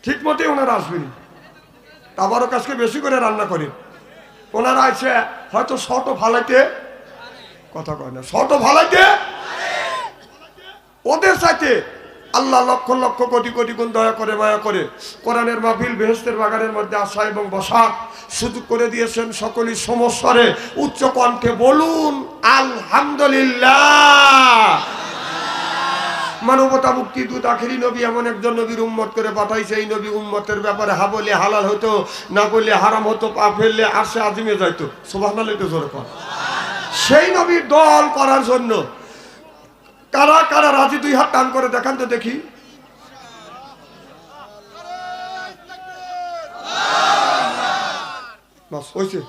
ঠিক মতোই ওনারা আসবেন। তাবারক আজকে বেশি করে রান্না করেন। ওনারা আছে হয়তো শত ফালাইতে কথা কয় না, শত ফালাইতে ওদের সাথে আল্লাহ লক্ষ লক্ষ কোটি কোটি গুণ দয়া করে মায়া করে কোরআনের মাহফিল বেহেশতের বাগানের মধ্যে আসা এবং বসার সুযোগ করে দিয়েছেন। সকলেই সমস্বরে উচ্চ কণ্ঠে বলুন আলহামদুলিল্লাহ। মানবতা মুক্তি দূত আখেরি নবী এমন একজন নবীর উম্মত করে পাঠাইছে, এই নবী উম্মতের ব্যাপারে হা বলে হালাল হতো, না বললে হারাম হতো, পা ফেললে আরশে আজিমে যাইতো। সুবহানাল্লাহ তো জোরে কর। সেই নবীর দল করার জন্য কারা কারা রাজি? দুই হাত টান করে দেখান তো দেখি। বাস হইছে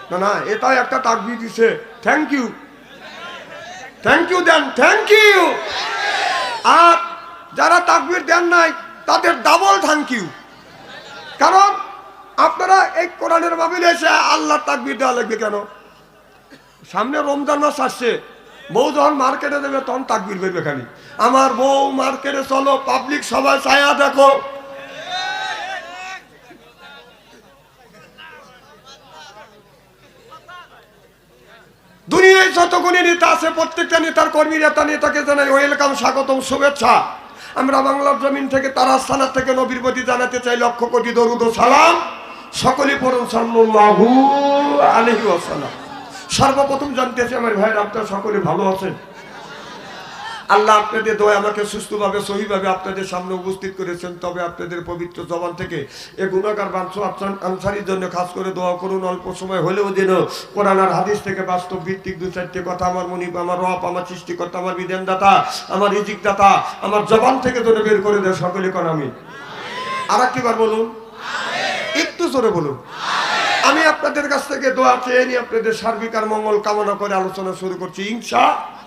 না? না, এটাই একটা তাকবীর দিছে। থ্যাংক ইউ, থ্যাংক ইউ দেন, থ্যাংক ইউ। আর যারা তাকবীর দেন নাই তাদের ডাবল থ্যাংক ইউ। কারণ আপনারা এই কোরআনের মাহফিলে এসে আল্লাহর তাকবীর দেওয়া লাগবে কেন? সামনে রমজান মাস আসছে, বউ যখন মার্কেটে দেবে তখন তাকবীর করবে খালি। আমার বউ মার্কেটে চলো, পাবলিক সবাই ছায়া দেখো। দুনিয়ায় যতগুলি নেতা আছে প্রত্যেকটা নেতার কর্মী নেতাকে জানাই ওয়েলকাম, স্বাগতম, শুভেচ্ছা। আমরা বাংলার জমিন থেকে তারা স্থানার থেকে নবীর প্রতি জানাতে চাই লক্ষ কোটি দরুদ ও সালাম। সকলে পড়ুন সাল্লাল্লাহু আলাইহি ওয়াসাল্লাম। সর্বপ্রথম জানতেছি আমার ভাইয়ের আপনারা সকলে ভালো আছেন? আল্লাহ আপনাদের দোয়া আমাকে সুস্থভাবে সহিভাবে আপনাদের সামনে উপস্থিত করেছেন। তবে আপনাদের পবিত্র জবান থেকে এ গুণাগার বাঞ্ছ আনসারির জন্য খাস করে দোয়া করুন। অল্প সময় হলেও যেন কোরআন আর হাদিস থেকে বাস্তব ভিত্তিক দু চারটে কথা আমার মনিব, আমার রব, আমার সৃষ্টিকর্তা, আমার বিধানদাতা, আমার রিজিকদাতা আমার জবান থেকে যেন বের করে দেয়। সকলে কোন আমি আর একবার বলুন, একটু জোরে বলুন। আমি আপনাদের কাছ থেকে দোয়া চেয়ে নিয়ে আপনাদের সার্বিক আর মঙ্গল কামনা করে আলোচনা শুরু করছি ইনশাআল্লাহ।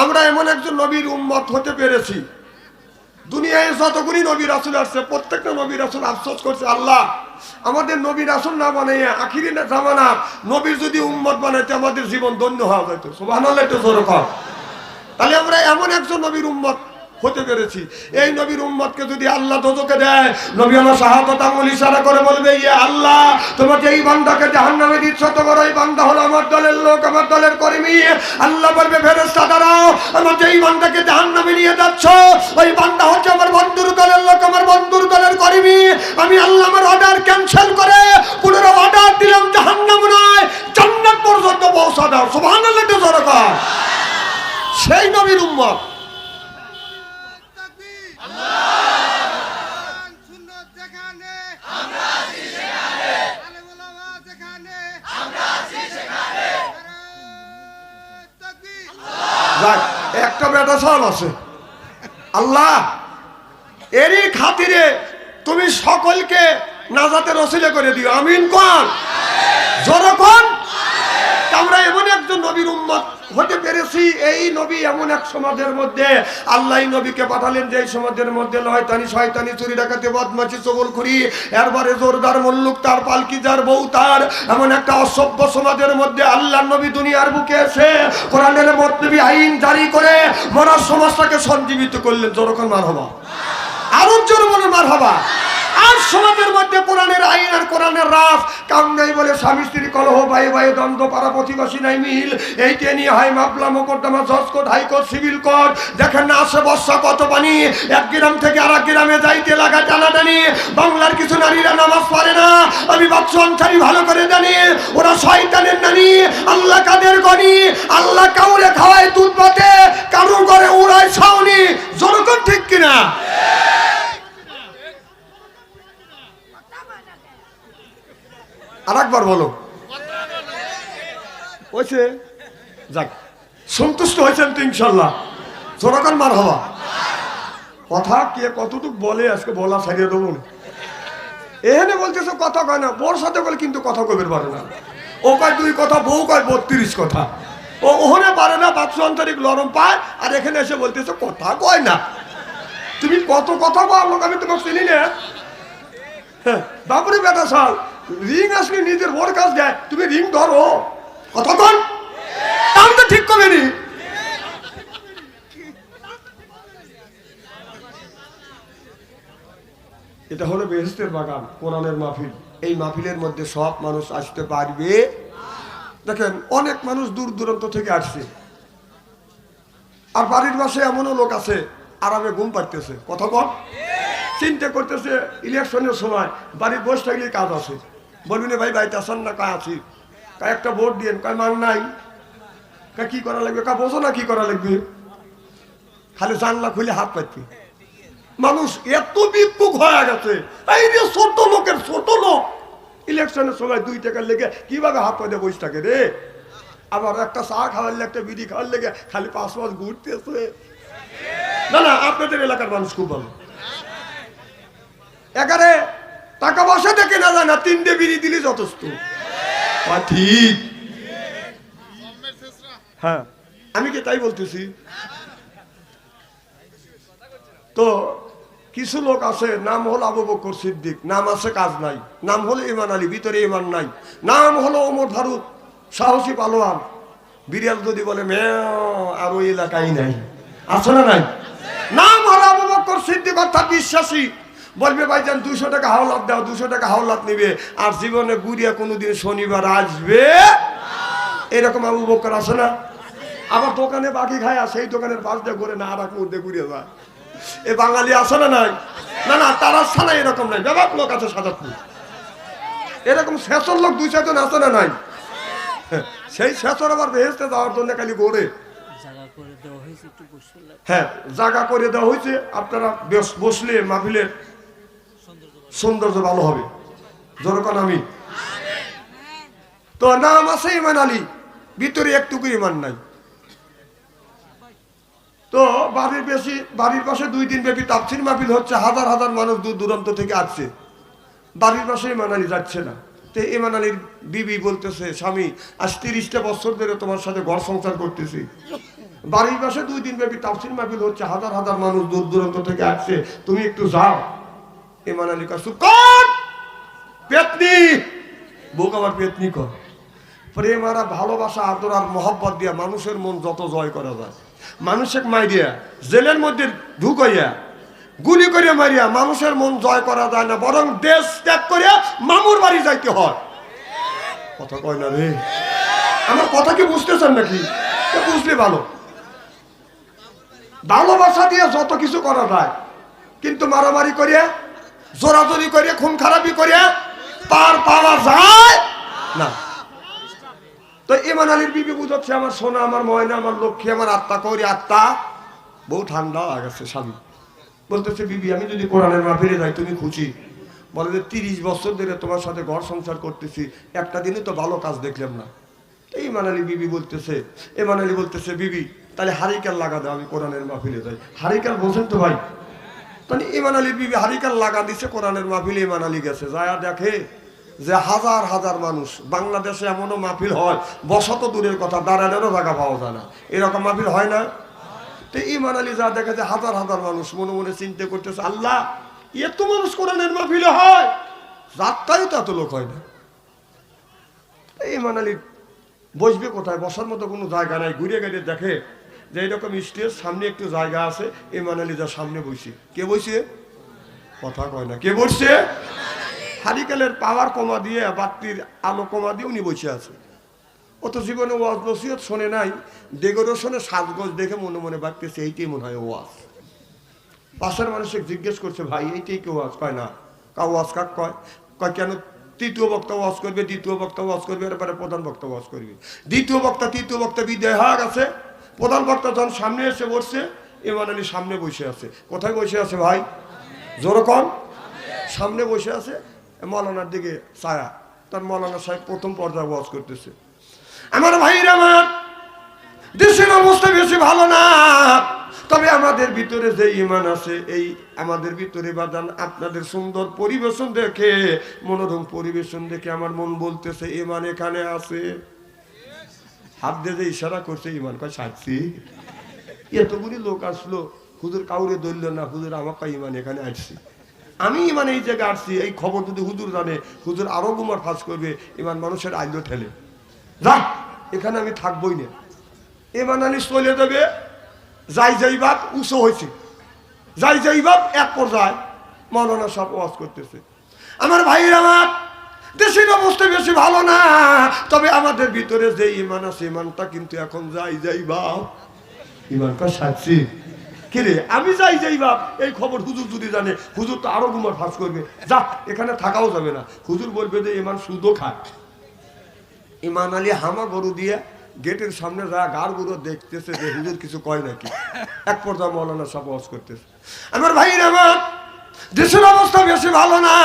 আমরা এমন একজন নবীর উম্মত হতে পেরেছি, দুনিয়ায় যতগুলি নবী রাসূল আসছে প্রত্যেকটা নবী রাসূল আফসোস করছে, আল্লাহ আমাদের নবী রাসূল না বানাইয়া আখিরি জামানা নবীর যদি উম্মত বানাইতে আমাদের জীবন ধন্য হওয়া যেত। সুবহানাল্লাহ একটু জোরে কর। তাহলে আমরা এমন একজন নবীর উম্মত হতে পেরেছি। এই নবীর উম্মতকে যদি আল্লাহ দোজখে দেয়, নবী আমার শাহাদাত আঙ্গুল ইশারা করে বলবে, ইয়া আল্লাহ তোমাকে এই বান্দাকে জাহান্নামে দিচ্ছ, তোমার ওই বান্দা হলো আমার দলের লোক, আমার দলের কর্মী। আল্লাহ বলবে, ফেরেশতা দাঁড়াও, আমার যেই বান্দাকে জাহান্নামে নিয়ে যাচ্ছ ওই বান্দা হচ্ছে আমার বন্ধুর দলের লোক, আমার বন্ধুর দলের কর্মী। আমি আল্লাহ আমার অর্ডার ক্যান্সেল করে পুনরায় অর্ডার দিলাম জাহান্নাম নয় জান্নাত পর্যন্ত পৌঁছা দাও। সুবহানাল্লাহ একটু জোরে কর। সেই নবীর উম্মত একটা বেটা সাল আছে। আল্লাহ এরই খাতিরে তুমি সকলকে নাজাতের ওসিলা করে দিও, আমিন কোন যখন আমরা এমন একজন নবীর উম্মত হতে পেরেছি। এই নবী এমন এক সমাজের মধ্যে আল্লাহ নবীকে পাঠালেন যে সমাজের মধ্যে লয়তানি শয়তানি চুরি ডাকাতি বদমাশি চগলখড়ি এরবারে জোরদার মুল্লুক তার পালকি যার বউ তার এমন একটা অসভ্য সমাজের মধ্যে আল্লাহ নবী দুনিয়ার বুকে এসে কোরআনের মধ্যে আইন জারি করে মরার সমাজটাকে সঞ্জীবিত করলেন। যখন মারহাবা, আরো জোর বলে মারহাবা। আর সমাজের মধ্যে কোরআনের আইন আর কোরআনের রাস কাম নাই বলে স্বামী স্ত্রী কলহ, ভাই ভাই দ্বন্দ্ব, পাড়া প্রতিবেশী নাই মিল, এইটা নিয়ে হয় মামলা মোকদ্দমা, জজ কোর্ট, হাইকোর্ট, সিভিল কোর্ট। দেখেন না আসে বর্ষা কত পানি, এক গ্রাম থেকে আর এক গ্রামে যাইতে লাগা টানাটানি। বাংলার কিছু নারীরা নামাজ পড়ে না, আমি বাচ্চা আনসারি ভালো করে জানি, ওরা শয়তানের নানি। আল্লাহ কাদের গনি, আল্লাহ কাউরে খাওয়ায় দুধ ভাতে, কারুর ঘরে উড়ায় ছাউনি। জনগণ ঠিক কিনা? আর একবার বলো। হয়েছে? যাক, সন্তুষ্ট হয়েছেন তো ইনশাল্লাহ? জোরাকান মার হওয়া কথা কে কতটুকু বলে আজকে বলা ছাড়িয়ে দেবো। এখানে বলতেছে কথা কয় না, বোর সাথে বলে কিন্তু কথা কবের পারে না। ও কয় 2 কথা, বউ কয় 32 কথা। ও ওখানে পারে না, বাচ্চা আন্তরিক লরম পায়, আর এখানে এসে বলতেছে কথা কয় না। তুমি কত কথা বলো, আমি তোমাকে চিনি না। হ্যাঁ বাপুরে বেটা সাল রিং আসলে নিজের ওর কাজ দেয়, তুমি রিং ধরো কতক্ষণ, তাহলে তো ঠিক করবে নি। এটা হলো বেহেশতের বাগান, কোরআনের মাহফিল। এই মাহফিলের মধ্যে সব মানুষ আসতে পারবে? দেখেন অনেক মানুষ দূর দূরান্ত থেকে আসছে, আর বাড়ির পাশে এমনও লোক আছে আরামে ঘুম পাড়তেছে, কথা বল, চিন্তা করতেছে ইলেকশনের সময় বাড়ির বসে থাকলে কাজ আছে। বলবি না ভাই বাড়িতে আসেন না, কাজ আছি, একটা ভোট দিয়েন, কয় মান নাই, কি করা লাগবে, বোঝো না কি করা লাগবে, খালি জানলা খুলে হাত পাইতে। মানুষ এত বিক্ষুক হয়ে গেছে, এই যে ছোট লোকের ছোট লোক ইলেকশনের সময় 2 টাকার লেগে কিভাবে হাত পাইতে বসে থাকে রে। আবার একটা চা খাওয়ার লেগে, একটা বিড়ি খাওয়ার লেগে খালি 5 মাস ঘুরতেছে। না না, আপনাদের এলাকার মানুষ খুব ভালো, একারে টাকা পয়সা দেখে না যায় না, 3টে বিড়ি দিলে যথেষ্ট। ঠিক, হ্যাঁ আমি কি তাই বলতেছি? তো কিছু লোক আছে, নাম হলো আবু বকর সিদ্দিক, নাম আছে কাজ নাই, নাম হলো ইমান আলী, ভিতরে ইমান নাই, নাম হলো ওমর ফারুক, সাহসী পালোয়ান, বিড়াল যদি বলে মেও, আর ওই এলাকায় নাই, আছে না নাই? নাম হলো আবু বকর সিদ্দিক, অর্থাৎ বিশ্বাসী। বলবে ভাইজান 200 টাকা হাওলাত দাও, 200 টাকা হাওলাত নিবে, আর জীবনে গুড়িয়া কোনোদিন শনিবার আসবে, এরকম আবু বকর আছে না? আবার দোকানে বাকি খায়, আর সেই দোকানের পাশ দিয়ে ঘুরে না, আর এক মধ্যে ঘুরিয়ে যায়। এ বাঙালি আছে না নাই? না না, তারা ছাড়া এরকম নাই, ব্যাপক লোক আছে সাজাপুর, এরকম শেষর লোক 2-4 জন আছে না নাই? সেই শেষর আবার বেহেশতে যাওয়ার জন্য খালি ঘোরে। হ্যাঁ, জায়গা করে দেওয়া হয়েছে, আপনারা বসলে মাহফিলের সৌন্দর্য ভালো হবে। যেরকম আমি তো নাম আছে ইমান আলী, ভিতরে একটুকু ইমান নাই। তো বাড়ির পাশে 2 দিন ব্যাপী তাফসীর মাহফিল হচ্ছে, হাজার হাজার মানুষ দূর দূরান্ত থেকে আসছে, বাড়ির পাশে ইমান আলী যাচ্ছে না। তো ইমান আলীর বিবি বলতেছে, স্বামী আজ 30টা বছর ধরে তোমার সাথে ঘর সংসার করতেছি, বাড়ির পাশে 2 দিন ব্যাপী তাফসীর মাহফিল হচ্ছে, হাজার হাজার মানুষ দূর দূরান্ত থেকে আসছে, তুমি একটু যাও। ইমান আলী কাছে পেতনি, বউক আমার পেতনি কর। প্রেম আর ভালোবাসা, আদর আর মহব্বত দিয়া মানুষের মন যত জয় করা যায়, মানুষের মাইরিয়া জেলের মধ্যে ঢুকাইয়া গুলি করে মারিয়া মানুষের মন জয় করা যায় না, বরং দেশ ত্যাগ করে মামুর বাড়ি যাইতে হয়। কথা কয় না রে, আমার কথা কি বুঝতেছেন নাকি? বুঝলে ভালো। ভালোবাসা দিয়ে যত কিছু করা যায়, কিন্তু মারামারি করিয়া, জোরাজোরি করিয়া, খুন খারাপি করিয়া পার পাওয়া যায় না। তো ইমান আলীর বিবি বুঝাচ্ছে, আমার সোনা, আমার ময়না, আমার লক্ষ্মী, আমার আত্মা, করি আত্মা। বউ ঠান্ডা হয়ে গেছে, স্বামী বলতেছে, বিবি আমি যদি কোরআনের মাহফিলে যাই তুমি খুশি? বলে যে 30 বছর ধরে তোমার সাথে ঘর সংসার করতেছি, একটা দিনে তো ভালো কাজ দেখলাম না। ইমান আলী বিবি বলতেছে, ইমান আলী বলতেছে, বিবি তাহলে হারিকেল লাগা দাও, আমি কোরআনের মাহফিলে যাই। হারিকেল বোঝেন তো ভাই? মানে ইমান আলীর বিবি হারিকেল লাগা দিছে, কোরআনের মাহফিলে ইমান আলী গেছে, যায় দেখে যে হাজার হাজার মানুষ। বাংলাদেশে এমনও মাহফিল হয়, বসত দূরের কথা, দাঁড়ানোরও জায়গা পাওয়া যায় না, এরকম মাহফিল হয় না? তো ইমান আলী যা দেখে যে হাজার হাজার মানুষ, মনে মনে চিন্তা করতেছে, আল্লাহ এত মানুষ কোরআনের মাহফিলে হয়, যাত্রাই তো এত লোক হয় না। ইমান আলী বসবে কোথায়, বসার মতো কোনো জায়গা নাই, ঘুরে গেলে দেখে যে এইরকম স্টেজ সামনে একটু জায়গা আছে, ইমান আলী যা সামনে বসে। কে বসে? কথা কয় না, কে বসছে? হারিকেলের পাওয়ার কমা দিয়ে, বাতির আলো কমা দিয়ে উনি বসে আছে। ও তো জীবনে ওয়াজ নসিহত শোনে নাই, ডেকোরেশনে সাজগোজ দেখে মনে মনে ভাবতেছে এইটাই মনে হয় ওয়াজ। পাশের মানুষকে জিজ্ঞেস করছে, ভাই এইটাই কি ওয়াজ? কয় না। ওয়াজ কাক কয়? কয় কেন? তৃতীয় বক্তা ওয়াজ করবে, দ্বিতীয় বক্তা ওয়াজ করবে, এরপরে প্রধান বক্তা ওয়াজ করবে। দ্বিতীয় বক্তা তৃতীয় বক্তা বিদায় হয়ে গেছে, প্রধান বক্তা যখন সামনে এসে বসছে, ইমান আলী সামনে বসে আছে। কোথায় বসে আছে ভাই? জোরকম সামনে বসে আছে, মৌলানার দিকে ছায়া। তার মৌলানা সাহেব প্রথম পর্যায়ে ওয়াজ করতেছে। আমার ভাইরা, আমার দেশের অবস্থা বেশি ভালো না, তবে আমাদের ভিতরে যে ইমান আছে, এই আমাদের ভিতরে বাদান আপনাদের সুন্দর পরিবেশন দেখে, মনোরম পরিবেশন দেখে আমার মন বলতেছে ইমান এখানে আছে। হাত দিয়ে যে ইশারা করছে, ইমান কয় সাচ্ছি। এতগুলি লোক আসলো, হুজুর কাউরে ধরল না, হুজুর আমাকে ইমান এখানে আসছি, আমি ইমান এই জায়গায় আসছি। এই খবর যদি হুজুর জানে, হুজুর আরো গুমার ফাঁস করবে, ইমান মানুষের আইলো ঠেলে, যা এখানে আমি থাকবোই না। ইমান আলী চলে যাবে, যাই বাপ উঁচু হয়েছে, যাই বাপ এক পর্যায়ে মৌলানা সাহেব ওয়াজ করতেছে। আমার ভাইরা আমার, দেশের অবস্থা বেশি ভালো না, তবে আমাদের ভিতরে যে ইমান আছে ইমানটা কিন্তু এখন যাই বাপ, ইমানটা সাচ্ছি কিরে আমি যাই বাপ। এই খবর হুজুর যদি জানে, হুজুর তো আরো গুমার ফাঁস করবে, যা এখানে থাকাও যাবে না। হুজুর বলবে যে ইমান সুদও খায়। ইমান আলী হামা গরু দিয়ে গেটের সামনে যা গার গরু দেখতেছে যে হুজুর কিছু কয় নাকি। এক পর্যায়ে মৌলানা সাহেব ওয়াজ করতেছে। আমার ভাইরা আমার, দেশের অবস্থা বেশি ভালো না,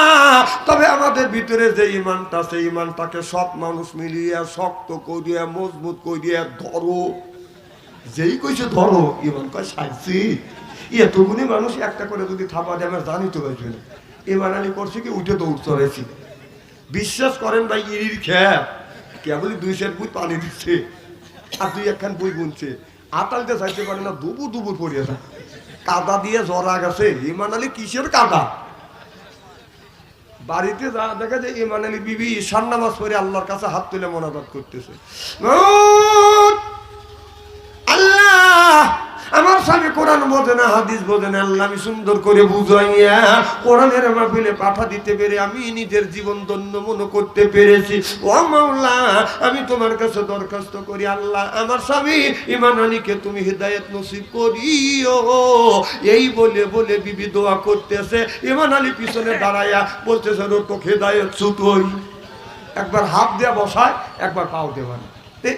তবে আমাদের ভিতরে যে ইমানটা আছে ইমানটাকে সব মানুষ মিলিয়ে শক্ত করিয়া মজবুত করিয়া ধরো। যেই কইছে ধরো, ইমান কয় সাইছি। এতগুলি মানুষ একটা করে যদি থাপা দেয় আমার জানি তো পারবে না। ইমান আলী করছে কি উঠে দৌড় চড়েছি। বিশ্বাস করেন ভাই, ইরির খেয়া কেবলই 2 সের বই পানি দিচ্ছে আর 2-1 বই বুনছে। আতালতে যাইতে পারে না, দুবুর পড়িয়ে যায়। কাদা দিয়ে জরা গেছে। ইমান আলী কিসের কাদা? বাড়িতে যা দেখা যায় ইমান আলী বিবি ঈশান নামাজ পড়ে আল্লাহর কাছে হাত তুলে মোনাজাত করতেছে। আল্লাহ, আমার স্বামী কোরআন বোঝে না, হাদিস বোঝে না, আল্লাহ আমি সুন্দর করে বুঝাইয়া কোরআনের মাহফিলে পাঠা দিতে পেরে আমি নিজের জীবন ধন্য মনে করতে পেরেছি। ও মাওলা, আমি তোমার কাছে দরখাস্ত করি, আল্লাহ আমার স্বামী ইমান আলীকে তুমি হিদায়াত নসিব করিও। এই বলে বলে বিবি দোয়া করতেছে। ইমান আলী পিছনে দাঁড়াইয়া বলতেছে তো হিদায়াত ছুতোই। একবার হাত দিয়ে বসায়, একবার পাও দেওয়া।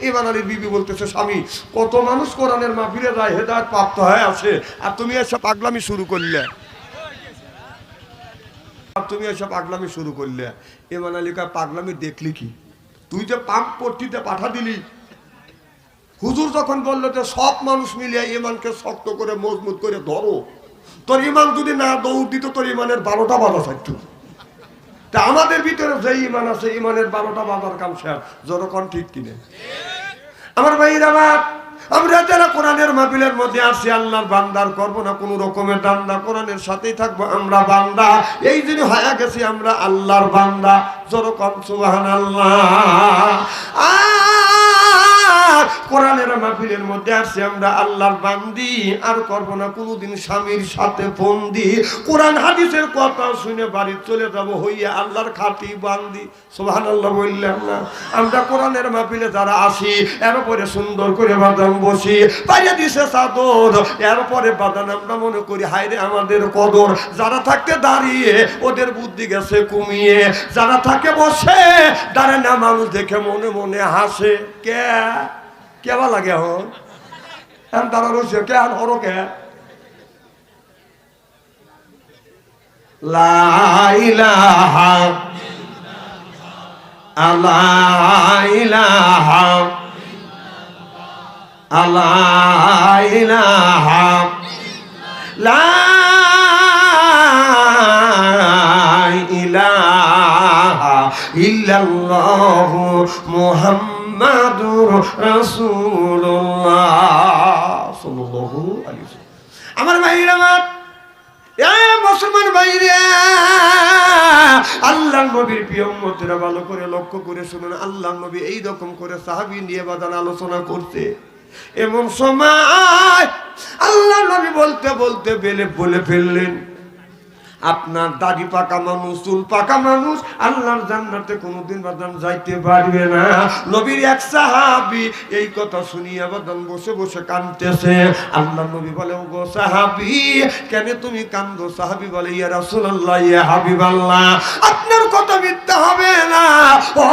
ইমান আলীর বিবি বলতেছে, স্বামী কত মানুষ কোরআনের মাহফিলে যায় হেদায়েত প্রাপ্ত হয়ে আছে, আর তুমি এসব পাগলামি শুরু করলে। ইমান আলী কয়, পাগলামি দেখলি কি? তুই যে পাম্প পট্টিতে পাঠা দিলি, হুজুর যখন বললো যে সব মানুষ মিলিয়ে ইমানকে শক্ত করে মজবুত করে ধরো, তোর ইমান যদি না দৌড় দিত তোর ইমানের 12টা বাধা থাকতো। তা আমাদের ভিতরে যে ইমান আছে ইমানের 12টা বাধার কাম শেষ। যতক্ষণ ঠিক কিনে আমার ভাইরা আমার, আমরা যারা কোরআনের মাহফিলের মধ্যে আসি আল্লাহর বান্দার করবো না কোনো রকমের দান্দা, কোরআনের সাথেই থাকবো। আমরা বান্দা, এই জন্য হয়ে গেছি আমরা আল্লাহর বান্দা। যতক্ষণ সুবহানাল্লাহ। কোরআনের মাহফিলের মধ্যে আসছি আমরা আল্লাহর বান্দি, আর করবো না কোনোদিন স্বামীর সাথে বন্দি। কোরআন হাদিসের কথা শুনে বাড়ি চলে যাব হইয়া আল্লাহর খাঁটি বান্দি। সুবহানাল্লাহ বললাম না? আমরা কোরআনের মাহফিলে যারা আসি, এরপরে সুন্দর করে বাদাম বসি, পাইয়া দিছে চাদর, এরপরে বাদান আমরা মনে করি হায়রে আমাদের কদর। যারা থাকতে দাঁড়িয়ে ওদের বুদ্ধি গেছে কমিয়ে, যারা থাকে বসে দাঁড়ে না মানুষ দেখে মনে মনে হাসে। কেবা লাগে এখন তারা রয়েছে কেন হরো কে? লা ইলাহা ইল্লাল্লাহ, লা ইলাহা লা ইলাহা ইল্লাল্লাহ মুহাম্মাদুর রাসূলুল্লাহ সাল্লাল্লাহু আলাইহি ওয়াসাল্লাম। আমার ভাইরা আমার, মুসলমান ভাইরা, আল্লাহর নবীর প্রিয় উম্মতেরা ভালো করে লক্ষ্য করে শুনুন। আল্লাহর নবী এইরকম করে সাহাবী নিয়ে বাদান আলোচনা করতে, এমন সময় আল্লাহর নবী বলতে বলতে বলে ফেললেন, আপনার দাড়ি পাকা মানুষ, চুল পাকা মানুষ আল্লাহর জান্নাতে কোনোদিন বাদান যাইতে পারবে না। নবীর এক সাহাবী এই কথা শুনিয়া বাদান বসে বসে কাঁদতেছে। আল্লাহর নবী বলে, ওগো সাহাবী, কেন তুমি কান্দো? সাহাবী বলে, ইয়া রাসূলুল্লাহ, ইয়া হাবিবাল্লাহ, আপনার কথা মিথ্যা হবে না। ও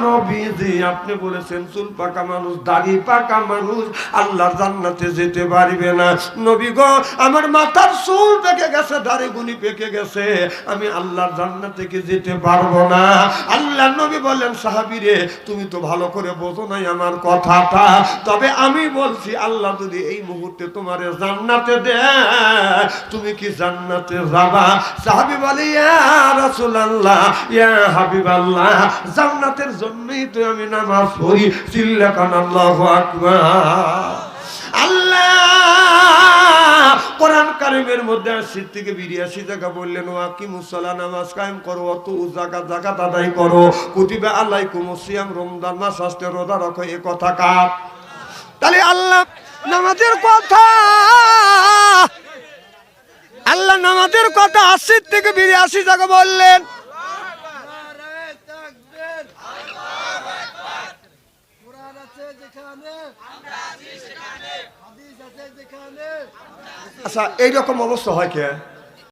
নবীজি, আপনি বলেছেন চুল পাকা মানুষ, দাড়ি পাকা মানুষ আল্লাহর জান্নাতে যেতে পারবে না। নবী গো, আমার মাথার চুল পেকে গেছে, দাড়ি গুনি পেকে গেছে, আমি আল্লাহর জান্নাত থেকে যেতে পারবো না। আল্লাহর নবী বলেন, সাহাবী রে, তুমি তো ভালো করে বোঝো নাই আমার কথাটা, তবে আমি বলছি আল্লাহ যদি এই মুহূর্তে তোমারে জান্নাতে দেয়, তুমি কি জান্নাতে যাবা? সাহাবী বলে, ইয়া রাসূলুল্লাহ, ইয়া হাবিবাল্লাহ, জান্নাতের জন্যই তো আমি নামাজ পড়ি। চিল্লা কান আল্লাহু আকবার। আল্লাহ কোরআন কারিমের মধ্যে 80 থেকে 82 জায়গা বললেন, ওয়াকিমুস সালাহ, নামাজ কায়েম করো, অত যাকাত আদায় করো, কুতিবা আলাইকুমুস সিয়াম, রমজান মাস আসতে রোজা রাখো। এ কথা কার? তাহলে আল্লাহ নামাজের কথা আল্লাহ নামাজের কথা ৮০ থেকে ৮২ জায়গা বললেন। আচ্ছা, এইরকম অবস্থা হয় কে?